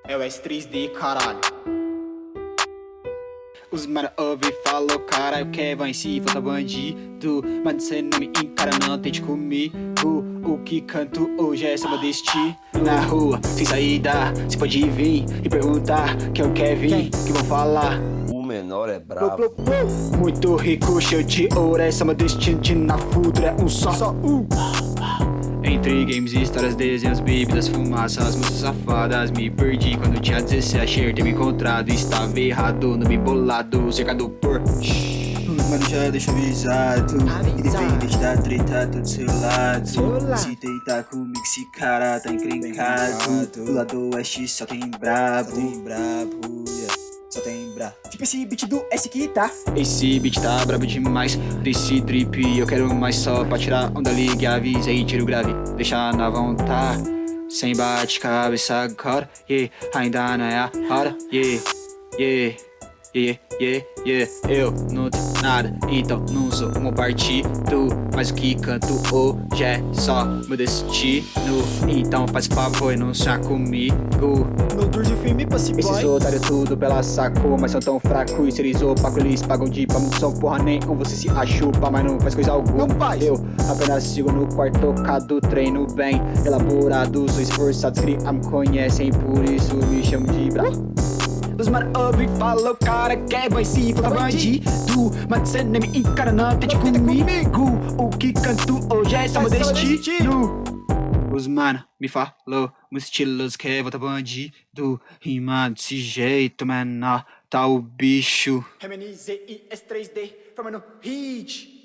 É o S3D, caralho. Os mano ouve e falou, cara, eu quero vai se volta bandido. Mas cê não me encara, não tente comigo. O que canto hoje é samba destino. Na rua, sem saída, cê pode vir e perguntar que é o Kevin, que vão falar. O menor é brabo. Muito rico, cheio de ouro, é samba destino de na futura, é um só. Entre games, histórias, desenhos, bebidas, fumaças, moças safadas. Me perdi quando tinha 17, achei ter me encontrado. Estava errado, no me bolado, cercado por... Mano, já deixa avisado. Independente da treta, tô do seu lado. Se tentar comigo, esse cara tá encrencado. Do lado oeste só tem brabo. Só tem brabo. Tipo esse beat do S aqui, tá? Esse beat tá brabo demais. Desse drip eu quero mais só pra tirar onda, ligue, avisa e tira o grave. Deixa na vontade, sem bate cabeça agora. Yeah, ainda não é a hora. Yeah, yeah. Eu não tenho nada, então não sou um partido. Mas o que canto hoje é só meu destino. Então faz favor e não sonha comigo. No tour de filme, passe boy. Esses otários tudo pela saco, mas são tão fracos. E se eles opacam, eles pagam de pá. Não são porra nenhum, você se achupa, mas não faz coisa alguma. Não faz. Eu apenas sigo no quarto tocado, treino bem elaborado. Sou esforçado, que me conhecem, por isso me chamam de brabo. Os mano ouve e falou, cara, quer vai se volta bandido. Mas cê nem me encara, não tente comigo. O que canto hoje é só meu destino. Os mano me falou, meus estilos quer volta bandido. Rima desse jeito, menor, tá o bicho. Remini, Z, I, S, 3D, formando hit.